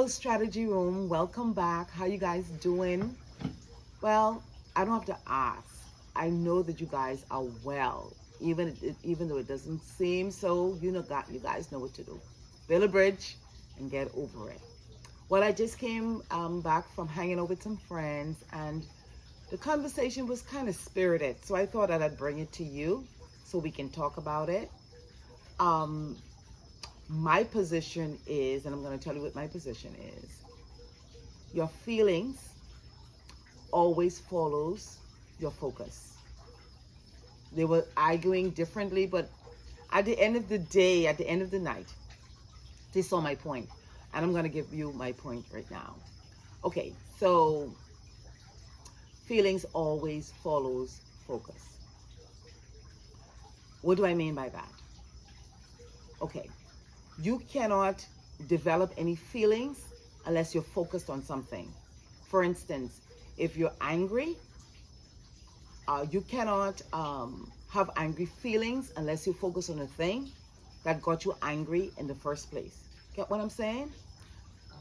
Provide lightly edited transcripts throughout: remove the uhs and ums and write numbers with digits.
Hello, Strategy Room. Welcome back. How you guys doing? Well, I don't have to ask. I know that you guys are well, even though it doesn't seem so. You guys know what to do. Build a bridge and get over it. Well, I just came back from hanging out with some friends, and the conversation was kind of spirited. So I thought that I'd bring it to you so we can talk about it. Um, my position is, and I'm going to tell you what my position is. Your feelings always follows your focus. They were arguing differently, but at the end of the day, at the end of the night, they saw my point. And I'm going to give you my point right now. Okay, so feelings always follows focus. What do I mean by that? Okay, you cannot develop any feelings unless you're focused on something. For instance, if you're angry, you cannot have angry feelings unless you focus on a thing that got you angry in the first place. Get what I'm saying?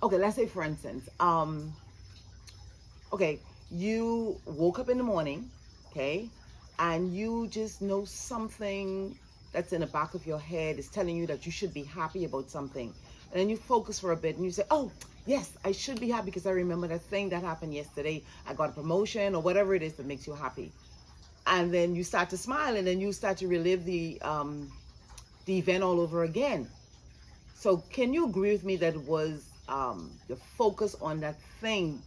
Okay, let's say for instance, okay, you woke up in the morning, okay, and you just know something that's in the back of your head is telling you that you should be happy about something. And then you focus for a bit and you say, oh, yes, I should be happy because I remember that thing that happened yesterday. I got a promotion or whatever it is that makes you happy. And then you start to smile and then you start to relive the event all over again. So can you agree with me that it was the focus on that thing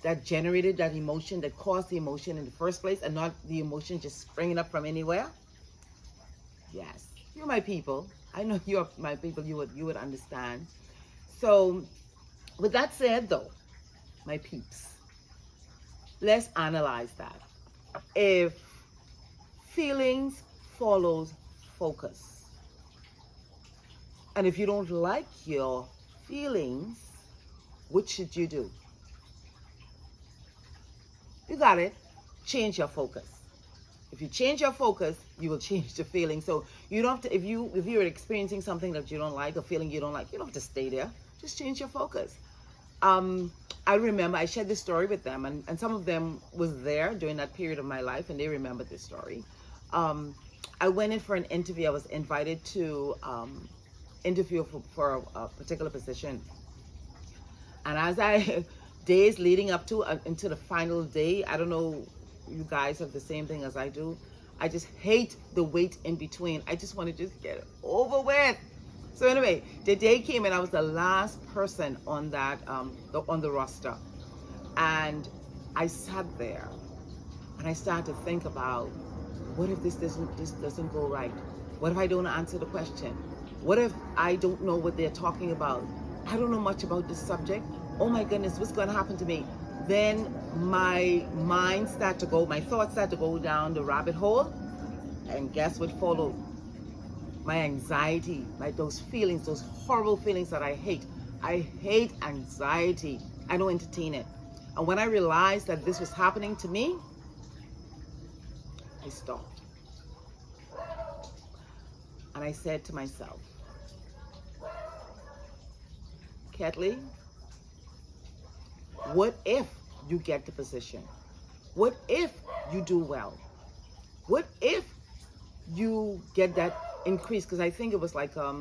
that generated that emotion, that caused the emotion in the first place, and not the emotion just springing up from anywhere? Yes, you're my people. I know you're my people. You would understand. So, with that said, though, my peeps, let's analyze that. If feelings follows focus, and if you don't like your feelings, what should you do? You got it. Change your focus. If you change your focus, you will change the feeling. So you don't have to, if you're experiencing something that you don't like, a feeling you don't like, you don't have to stay there. Just change your focus. I remember I shared this story with them, and some of them was there during that period of my life, and they remember this story. I went in for an interview. I was invited to interview for a particular position. And as I, days leading up to into the final day, I don't know, you guys have the same thing as I do. I just hate the wait in between. I just want to just get it over with. So anyway, the day came and I was the last person on that on the roster, and I sat there and I started to think about, what if this doesn't go right? What if I don't answer the question? What if I don't know what they're talking about? I don't know much about this subject. Oh my goodness, what's going to happen to me? Then my mind started to go, my thoughts started to go down the rabbit hole. And guess what followed? My anxiety, like those feelings, those horrible feelings that I hate. I hate anxiety. I don't entertain it. And when I realized that this was happening to me, I stopped. And I said to myself, Ketley, what if you get the position? What if you do well? What if you get that increase? Because I think it was like a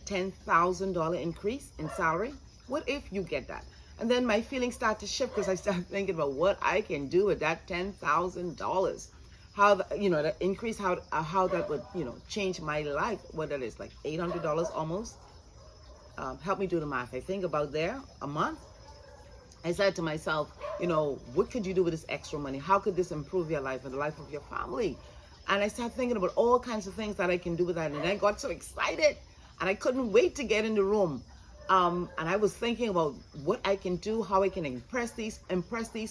$10,000 increase in salary. What if you get that? And then my feelings start to shift because I start thinking about what I can do with that $10,000. How the increase, how that would change my life. What that is, like $800 almost. Help me do the math. I think about there a month. I said to myself, what could you do with this extra money? How could this improve your life and the life of your family? And I started thinking about all kinds of things that I can do with that. And I got so excited and I couldn't wait to get in the room. And I was thinking about what I can do, how I can impress these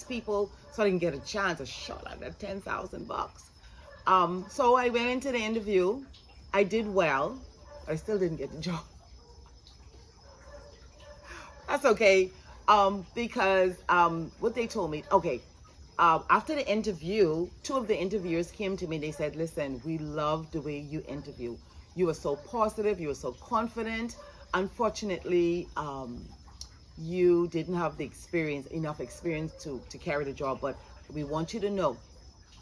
people so I can get a chance, a shot at that $10,000. So I went into the interview. I did well. I still didn't get the job. That's okay. Because what they told me, okay, after the interview, two of the interviewers came to me. They said, listen, we love the way you interview. You were so positive. You were so confident. Unfortunately, you didn't have the enough experience to carry the job, but we want you to know,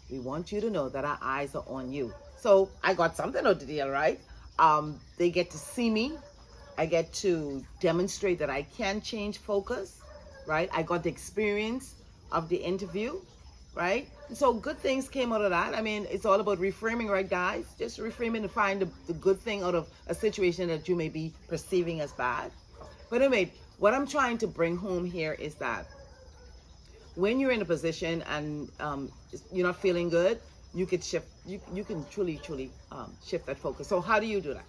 that our eyes are on you. So I got something out of the deal, right? They get to see me. I get to demonstrate that I can change focus, right? I got the experience of the interview, right? So good things came out of that. I mean, it's all about reframing, right, guys? Just reframing to find the good thing out of a situation that you may be perceiving as bad. But anyway, what I'm trying to bring home here is that when you're in a position and you're not feeling good, you could shift. You can truly shift that focus. So how do you do that?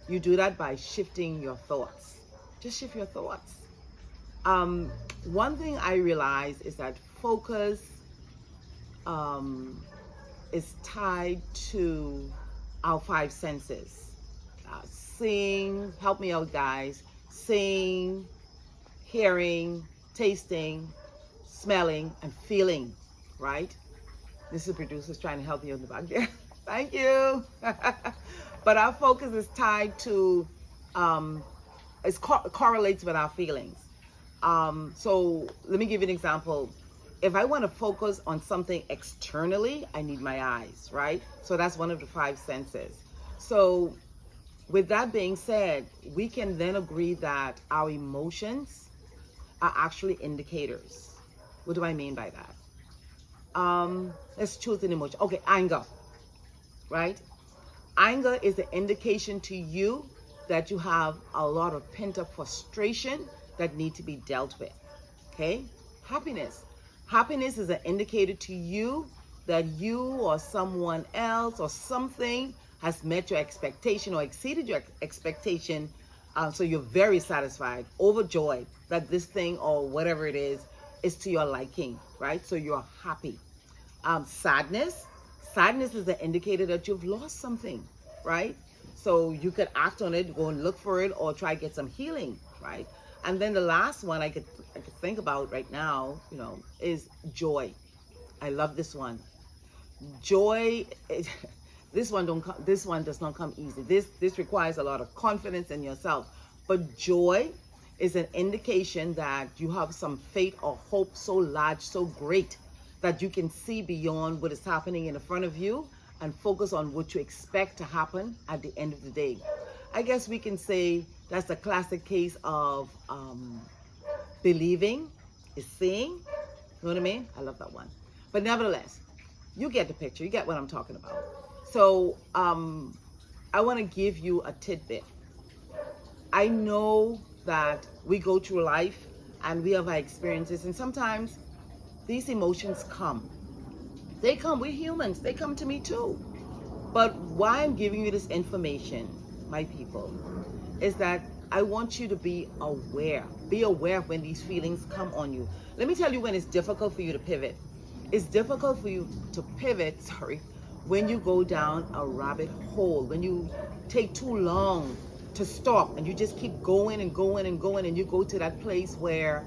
You do that by shifting your thoughts. Just shift your thoughts. One thing I realize is that focus is tied to our five senses. Seeing, help me out, guys. Seeing, hearing, tasting, smelling, and feeling, right? This is producers trying to help you in the back there. Thank you. But our focus is tied to, correlates with our feelings. So let me give you an example. If I want to focus on something externally, I need my eyes, right? So that's one of the five senses. So with that being said, we can then agree that our emotions are actually indicators. What do I mean by that? Let's choose an emotion. Okay, anger, right? Anger is an indication to you that you have a lot of pent-up frustration that need to be dealt with. Okay? Happiness. Happiness is an indicator to you that you or someone else or something has met your expectation or exceeded your expectation. So you're very satisfied, overjoyed that this thing or whatever it is to your liking, right? So you're happy. Sadness. Sadness is an indicator that you've lost something, right? So you could act on it, go and look for it, or try to get some healing, right? And then the last one I could think about right now, is joy. I love this one. Joy is, this one does not come easy. This requires a lot of confidence in yourself. But joy is an indication that you have some faith or hope so large, so great, that you can see beyond what is happening in front of you and focus on what you expect to happen at the end of the day. I guess we can say that's a classic case of believing is seeing. You know what I mean? I love that one. But nevertheless, you get the picture. You get what I'm talking about. So I want to give you a tidbit. I know that we go through life and we have our experiences, and sometimes these emotions come. They come, we're humans, they come to me too. But why I'm giving you this information, my people, is that I want you to be aware. Be aware of when these feelings come on you. Let me tell you when it's difficult for you to pivot. It's difficult for you to pivot, when you go down a rabbit hole, when you take too long to stop and you just keep going and going and going, and you go to that place where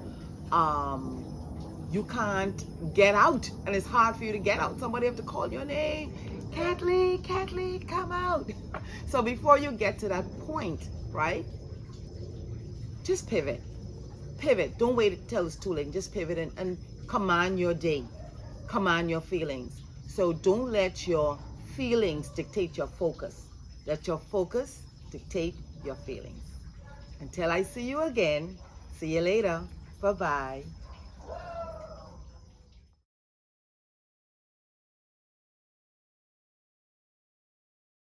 you can't get out, and it's hard for you to get out. Somebody have to call your name. Kathleen, come out. So before you get to that point, right, just pivot. Don't wait till it's too late. Just pivot and command your day. Command your feelings. So don't let your feelings dictate your focus. Let your focus dictate your feelings. Until I see you again, see you later. Bye-bye.